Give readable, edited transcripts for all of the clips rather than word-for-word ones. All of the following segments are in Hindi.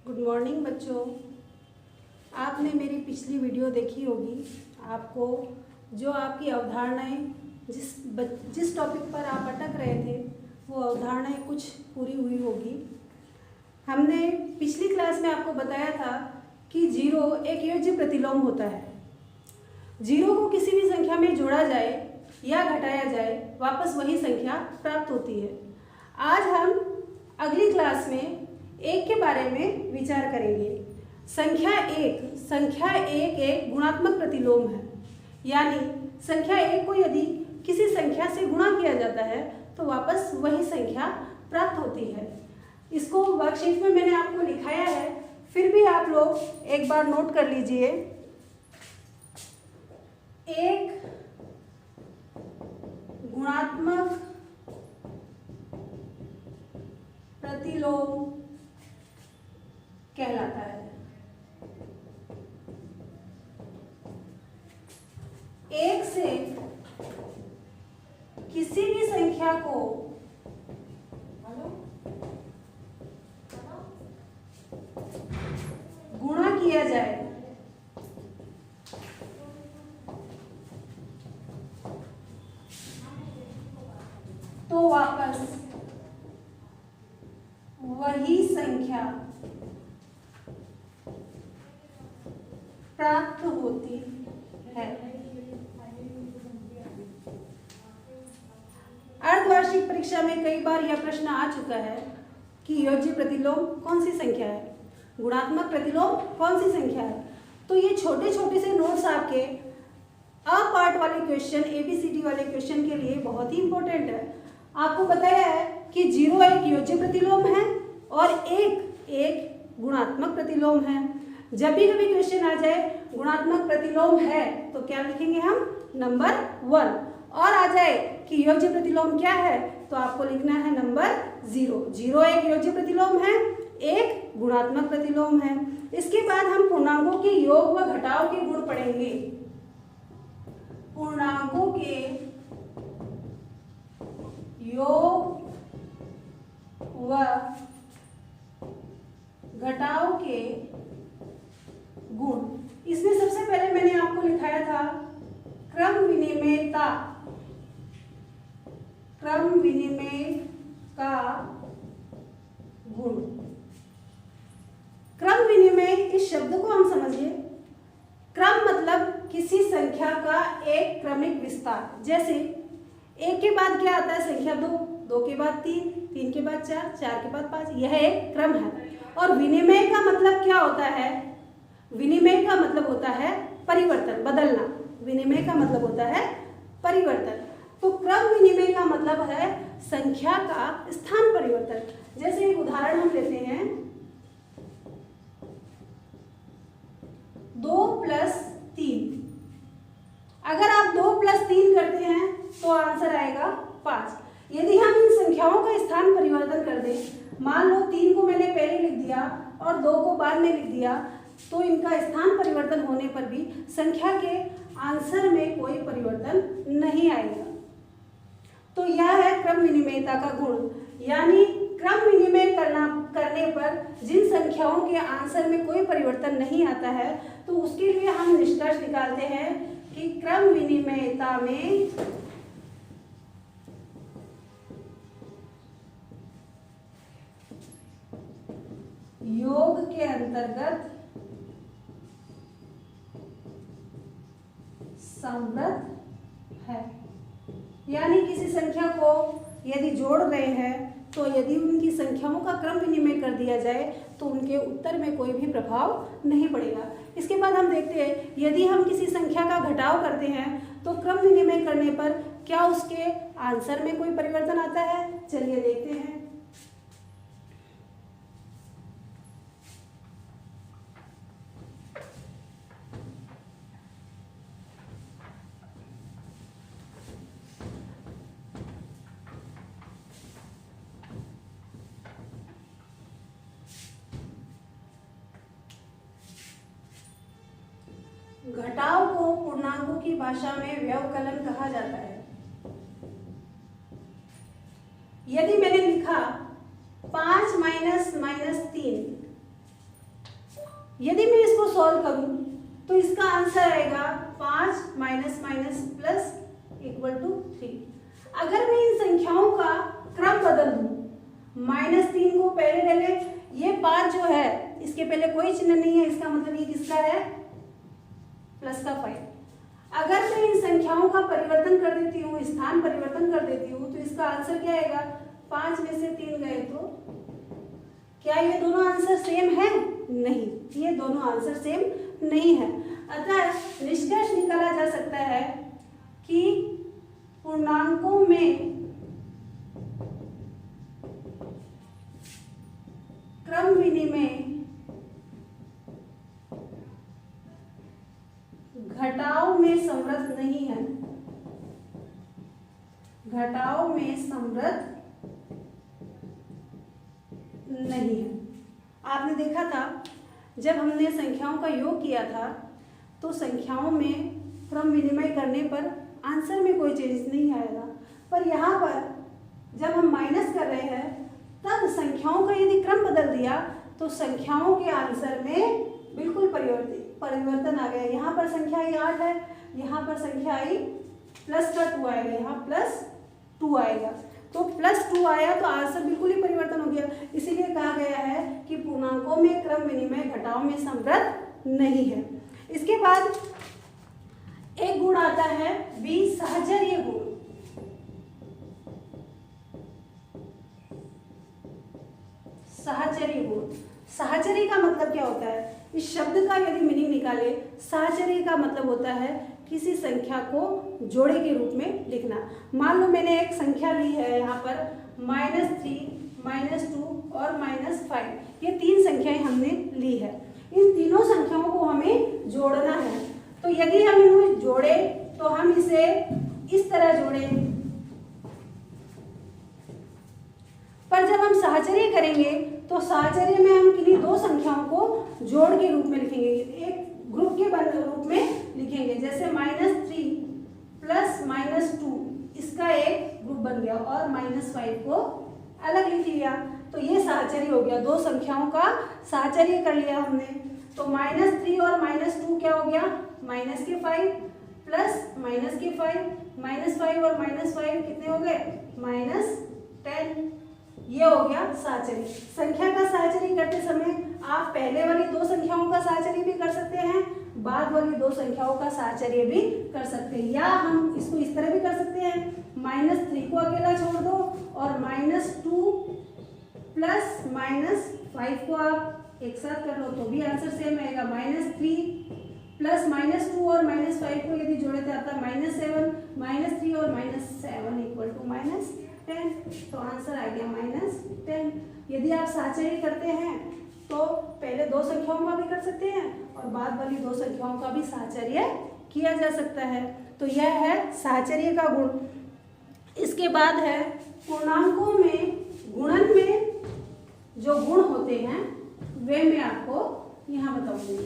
गुड मॉर्निंग बच्चों। आपने मेरी पिछली वीडियो देखी होगी। आपको जो आपकी अवधारणाएं जिस टॉपिक पर आप अटक रहे थे वो अवधारणाएं कुछ पूरी हुई होगी। हमने पिछली क्लास में आपको बताया था कि जीरो एक योज्य प्रतिलोम होता है। जीरो को किसी भी संख्या में जोड़ा जाए या घटाया जाए वापस वही संख्या प्राप्त होती है। आज हम अगली क्लास में एक के बारे में विचार करेंगे। संख्या एक एक गुणात्मक प्रतिलोम है, यानी संख्या एक को यदि किसी संख्या से गुणा किया जाता है तो वापस वही संख्या प्राप्त होती है। इसको वर्कशीट में मैंने आपको लिखाया है, फिर भी आप लोग एक बार नोट कर लीजिए। एक गुणात्मक प्रतिलोम कहलाता है। एक से किसी भी संख्या को गुणा किया जाए तो वापस वही संख्या प्राप्त होती है। अर्धवार्षिक परीक्षा में कई बार यह प्रश्न आ चुका है कि योज्य प्रतिलोम कौन सी संख्या है, गुणात्मक प्रतिलोम कौन सी संख्या है। तो ये छोटे छोटे से नोट्स आपके अ पार्ट वाले क्वेश्चन, ABCD वाले क्वेश्चन के लिए बहुत ही इंपॉर्टेंट है। आपको बताया है कि जीरो एक योज्य प्रतिलोम है और एक गुणात्मक प्रतिलोम है। जब भी कभी क्वेश्चन आ जाए गुणात्मक प्रतिलोम है तो क्या लिखेंगे हम, नंबर 1, और आ जाए कि योज्य प्रतिलोम क्या है तो आपको लिखना है नंबर 0। जीरो एक योज्य प्रतिलोम है, एक गुणात्मक प्रतिलोम है। इसके बाद हम पूर्णांकों के योग व घटाव के गुण पढ़ेंगे। पूर्णांकों के योग व घटाव के गुण। इसमें सबसे पहले मैंने आपको लिखाया था क्रम विनिमेयता, क्रम विनिमय का गुण। क्रम विनिमय, इस शब्द को हम समझिए। क्रम मतलब किसी संख्या का एक क्रमिक विस्तार। जैसे एक के बाद क्या आता है, संख्या 2, 2 के बाद 3, 3 के बाद 4, 4 के बाद 5, यह एक क्रम है। और विनिमय का मतलब क्या होता है, विनिमय का मतलब होता है परिवर्तन, बदलना। विनिमय का मतलब होता है परिवर्तन। तो क्रम विनिमय का मतलब है संख्या का स्थान परिवर्तन। जैसे एक उदाहरण हम लेते हैं, 2 + 3। अगर आप 2 + 3 करते हैं तो आंसर आएगा 5। यदि हम इन संख्याओं का स्थान परिवर्तन कर दें, मान लो 3 को मैंने पहले लिख दिया और 2 को बाद में लिख दिया, तो इनका स्थान परिवर्तन होने पर भी संख्या के आंसर में कोई परिवर्तन नहीं आएगा। तो यह है क्रम विनिमयता का गुण। यानी क्रम विनिमय करने पर जिन संख्याओं के आंसर में कोई परिवर्तन नहीं आता है तो उसके लिए हम निष्कर्ष निकालते हैं कि क्रम विनिमयता में योग के अंतर्गत समवृद्ध है। यानी किसी संख्या को यदि जोड़ रहे हैं तो यदि उनकी संख्याओं का क्रम विनिमय कर दिया जाए तो उनके उत्तर में कोई भी प्रभाव नहीं पड़ेगा। इसके बाद हम देखते हैं, यदि हम किसी संख्या का घटाव करते हैं तो क्रम विनिमय करने पर क्या उसके आंसर में कोई परिवर्तन आता है। चलिए देखते हैं। घटाव को पूर्णांकों की भाषा में व्यवकलन कहा जाता है। यदि मैंने लिखा 5 - -3 यदि मैं इसको सॉल्व करूं तो इसका आंसर आएगा 5 minus minus plus equal to 3। अगर मैं इन संख्याओं का क्रम बदल दूं, -3 को पहले ले ले, ये 5 जो है इसके पहले कोई चिन्ह नहीं है, इसका मतलब ये किसका है, प्लस का 5। अगर मैं इन संख्याओं का परिवर्तन कर देती हूँ, स्थान परिवर्तन कर देती हूँ, तो इसका आंसर क्या आएगा, 5 में से 3 गए तो क्या ये दोनों आंसर सेम है, नहीं, ये दोनों आंसर सेम नहीं है। अतः निष्कर्ष निकाला जा सकता है कि पूर्णांकों में क्रम विनिमय घटाव में समृद्ध नहीं है, घटाव में समृद्ध नहीं है। आपने देखा था जब हमने संख्याओं का योग किया था तो संख्याओं में क्रम विनिमय करने पर आंसर में कोई चेंज नहीं आएगा, पर यहाँ पर जब हम माइनस कर रहे हैं तब संख्याओं का यदि क्रम बदल दिया तो संख्याओं के आंसर में बिल्कुल परिवर्तन आ गया। यहाँ पर संख्या आई 8 है, यहाँ पर संख्या आई प्लस का 2 आएगा, यहाँ प्लस 2 आएगा, तो प्लस 2 आया तो आंसर बिल्कुल ही परिवर्तन हो गया। इसीलिए कहा गया है कि पूर्णांकों में क्रम विनिमय घटाव में समृद्ध नहीं है। इसके बाद एक गुण आता है बी, सहचर्य गुण। सहचर्य गुण, सहचर्य का मतलब क्या होता है, इस शब्द का यदि मीनिंग निकाले, सहचर्य का मतलब होता है किसी संख्या को जोड़े के रूप में लिखना। मान लो मैंने एक संख्या ली है यहाँ पर -3, -2 और -5, ये 3 संख्याएं हमने ली है। इन तीनों संख्याओं को हमें जोड़ना है, तो यदि हम इन्हें जोड़े तो हम इसे इस तरह जोड़े, पर जब हम सहचर्य करेंगे तो सहचर्य में हम किन्हीं 2 संख्याओं को जोड़ के रूप में लिखेंगे, एक ग्रुप के रूप में लिखेंगे। जैसे -3 प्लस -2, इसका एक ग्रुप बन गया और -5 को अलग लिख लिया, तो ये सहचर्य हो गया। 2 संख्याओं का सहचर्य कर लिया हमने, तो -3 और -2 क्या हो गया, -5 प्लस -5, -5 और -5 कितने हो गए, -10। ये हो गया सहचर्य। संख्या का सहचर्य करते समय आप पहले वाली 2 संख्याओं का सहचर्य भी कर सकते हैं, बाद वाली 2 संख्याओं का सहचर्य भी कर सकते हैं, या हम इसको इस तरह भी कर सकते हैं, -3 को अकेला छोड़ दो और -2 प्लस -5 को आप एक साथ कर लो तो भी आंसर सेम आएगा। -3 प्लस -2 और -5 को यदि जोड़े तो आता है -7, -3 और -7 इक्वल टू -10, तो आंसर आ गया -10। यदि आप सहचर्य करते हैं तो पहले 2 संख्याओं का भी कर सकते हैं और बाद वाली 2 संख्याओं का भी सहचर्य किया जा सकता है। तो यह है सहचर्य का गुण। इसके बाद है पूर्णांकों में गुणन में जो गुण होते हैं वे मैं आपको यहाँ बताऊंगी।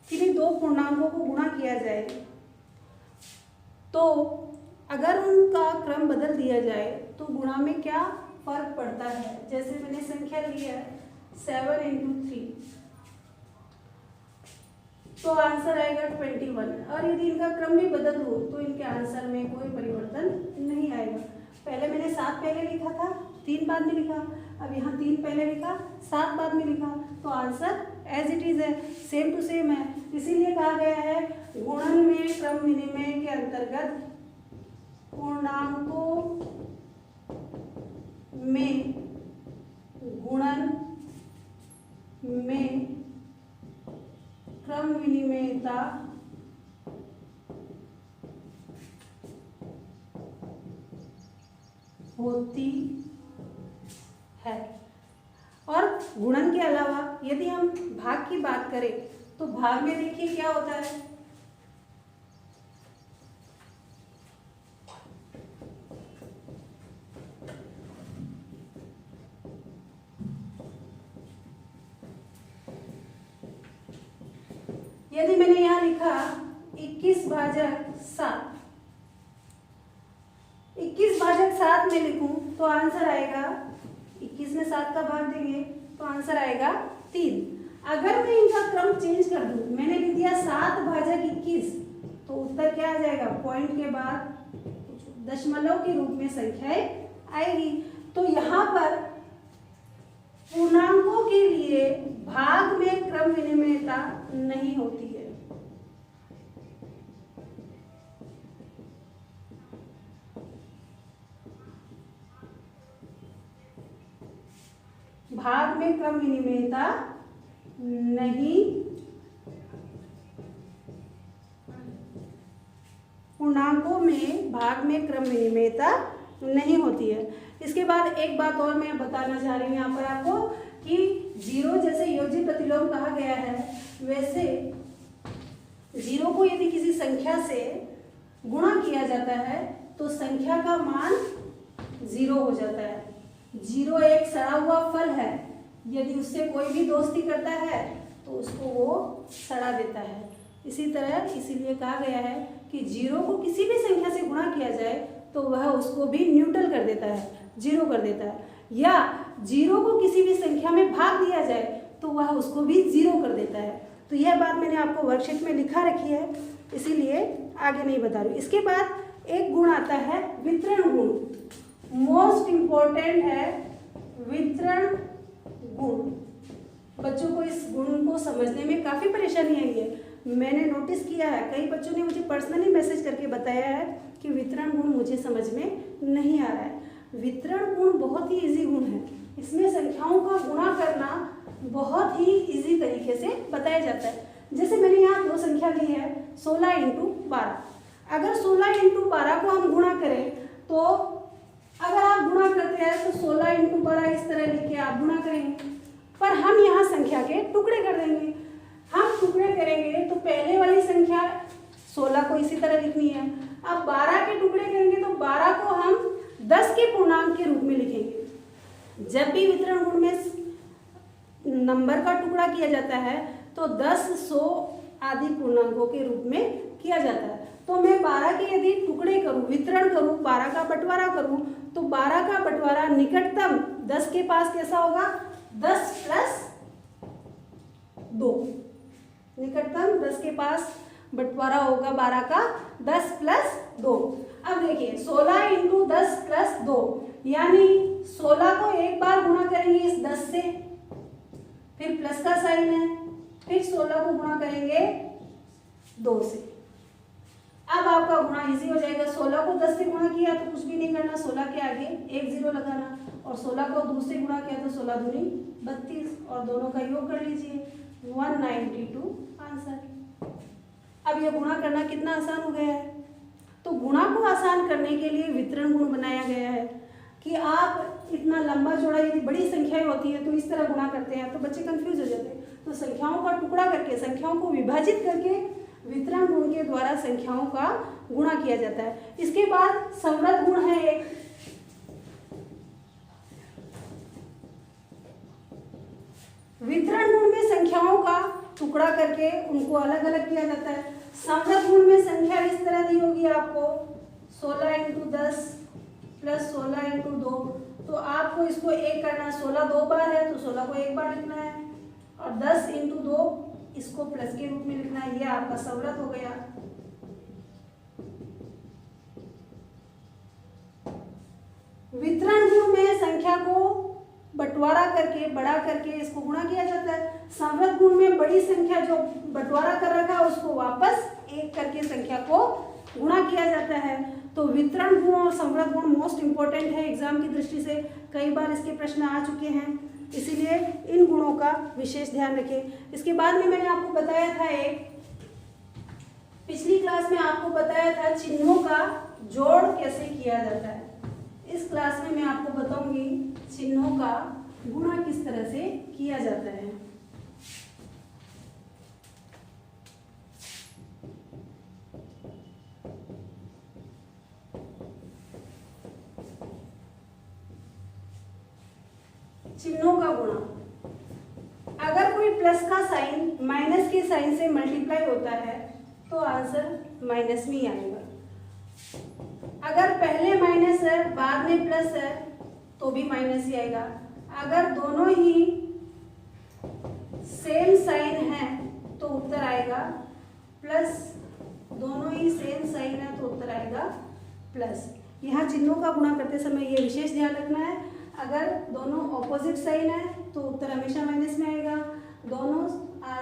किन्हीं 2 पूर्णांकों को गुणा किया जाए तो अगर उनका क्रम बदल दिया जाए तो गुणा में क्या फर्क पड़ता है। जैसे मैंने संख्या ली है 7 × 3, तो आंसर आएगा 21, और यदि इनका क्रम भी बदल दूँ तो इनके आंसर में कोई परिवर्तन नहीं आएगा। पहले मैंने 7 पहले लिखा था, 3 बाद में लिखा, अब यहाँ 3 पहले लिखा, 7 बाद में लिखा, तो आंसर एज इट इज है, सेम टू सेम है। इसीलिए कहा गया है गुणन में क्रम विनिमय के अंतर्गत पूर्णांकों में गुणन में क्रम विनिमयता होती है। और गुणन के अलावा यदि हम भाग की बात करें तो भाग में देखिए क्या होता है, यदि मैंने यहां लिखा 21/7, 21/7 में लिखूं तो आंसर आएगा, 21 में 7 का भाग देंगे तो आंसर आएगा 3। अगर मैं इनका क्रम चेंज कर दूं, मैंने लिख दिया 7/21, तो उत्तर क्या आ जाएगा, पॉइंट के बाद दशमलव के रूप में संख्याएं आएगी। तो यहाँ पर पूर्णांकों के लिए भाग में क्रम विनिमयता नहीं होती है। भाग में क्रम विनिमयता नहीं, पूर्णांकों में भाग में क्रम विनिमयता नहीं होती है। इसके बाद एक बात और मैं बताना चाह रही हूँ यहाँ पर आपको कि जीरो जैसे योज्य प्रतिलोम कहा गया है, वैसे जीरो को यदि किसी संख्या से गुणा किया जाता है तो संख्या का मान 0 हो जाता है। जीरो एक सड़ा हुआ फल है, यदि उससे कोई भी दोस्ती करता है तो उसको वो सड़ा देता है। इसी तरह इसीलिए कहा गया है कि जीरो को किसी भी संख्या से गुणा किया जाए तो वह उसको भी न्यूट्रल कर देता है, जीरो कर देता है, या जीरो को किसी भी संख्या में भाग दिया जाए तो वह उसको भी जीरो कर देता है। तो यह बात मैंने आपको वर्कशीट में लिखा रखी है, इसीलिए आगे नहीं बता रही। इसके बाद एक गुण आता है वितरण गुण, मोस्ट इम्पोर्टेंट है वितरण गुण। बच्चों को इस गुण को समझने में काफ़ी परेशानी आई है। मैंने नोटिस किया है, कई बच्चों ने मुझे पर्सनली मैसेज करके बताया है कि वितरण गुण मुझे समझ में नहीं आ रहा है। वितरण गुण बहुत ही इजी गुण है, इसमें संख्याओं का गुणा करना बहुत ही इजी तरीके से बताया जाता है। जैसे मैंने यहाँ दो संख्या ली है 16 × 12। अगर 16 × 12 को हम गुणा करें तो अगर आप गुणा करते हैं तो 16 × 12 इस तरह लिख के आप गुणा करेंगे, पर हम यहाँ संख्या के टुकड़े कर देंगे। हम टुकड़े करेंगे तो पहले वाली संख्या 16 को इसी तरह लिखनी है। अब 12 के टुकड़े करेंगे तो 12 को हम 10 के पूर्णांक के रूप में लिखेंगे। जब भी वितरण गुण में नंबर का टुकड़ा किया जाता है तो 10, 100 आदि पूर्णांकों के रूप में किया जाता है। तो मैं 12 के यदि टुकड़े करूं, वितरण करूं, 12 का बंटवारा करूं तो 12 का बंटवारा निकटतम 10 के पास कैसा होगा, 10 + 2। निकटतम 10 के पास बंटवारा होगा 12 का 10 + 2। अब देखिए 16 × 10 + 2, यानी 16 को एक बार गुणा करेंगे इस 10 से, फिर प्लस का साइन है, फिर 16 को गुणा करेंगे 2 से। अब आपका गुणा इजी हो जाएगा। 16 को 10 से गुणा किया तो कुछ भी नहीं करना, 16 के आगे 1 0 लगाना, और 16 को 2 से गुणा किया तो 16 दूनी 32, और दोनों का योग कर लीजिए 192 आंसर। अब ये गुणा करना कितना आसान हो गया है। तो गुणा को आसान करने के लिए वितरण गुण बनाया गया है कि आप इतना लंबा चौड़ा यदि बड़ी संख्याएं होती है तो इस तरह गुणा करते हैं तो बच्चे कंफ्यूज हो जाते हैं। तो संख्याओं का टुकड़ा करके, संख्याओं को विभाजित करके वितरण गुण के द्वारा संख्याओं का गुणा किया जाता है। इसके बाद संवृत गुण है एक, वितरण गुण में संख्याओं का टुकड़ा करके उनको अलग अलग किया जाता है। संवृत गुण में संख्या इस तरह दी होगी आपको 16 × 10 + 16 × 2, तो आपको इसको एक करना, 16 2 बार है तो 16 को एक बार लिखना है, और 10 × 2 इसको प्लस के रूप में लिखना है। ये आपका संवृत हो गया। वितरण गुण में संख्या को बंटवारा करके, बड़ा करके इसको गुणा किया जाता है। संवृत गुण में बड़ी संख्या जो बंटवारा कर रखा है उसको वापस एक करके संख्या को गुणा किया जाता है। तो वितरण गुण और संवृत गुण मोस्ट इंपॉर्टेंट है एग्जाम की दृष्टि से, कई बार इसके प्रश्न आ चुके हैं, इसीलिए इन गुणों का विशेष ध्यान रखें। इसके बाद में मैंने आपको बताया था, एक पिछली क्लास में आपको बताया था चिन्हों का जोड़ कैसे किया जाता है। इस क्लास में मैं आपको बताऊंगी चिन्हों का गुणा किस तरह से किया जाता है। चिन्हों का गुणा, अगर कोई प्लस का साइन माइनस के साइन से मल्टीप्लाई होता है तो आंसर माइनस में ही आएगा। अगर पहले माइनस है बाद में प्लस है तो भी माइनस ही आएगा। अगर दोनों ही सेम साइन है तो उत्तर आएगा प्लस, दोनों ही सेम साइन है तो उत्तर आएगा प्लस। यहाँ चिन्हों का गुणा करते समय ये विशेष ध्यान रखना है, अगर दोनों ऑपोजिट साइन है तो उत्तर हमेशा माइनस में आएगा, दोनों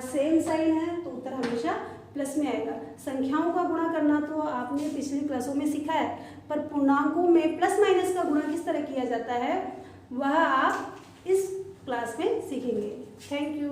सेम साइन है तो उत्तर हमेशा प्लस में आएगा। संख्याओं का गुणा करना तो आपने पिछली क्लासों में सीखा है, पर पूर्णांकों में प्लस माइनस का गुणा किस तरह किया जाता है वह आप इस क्लास में सीखेंगे। Thank you.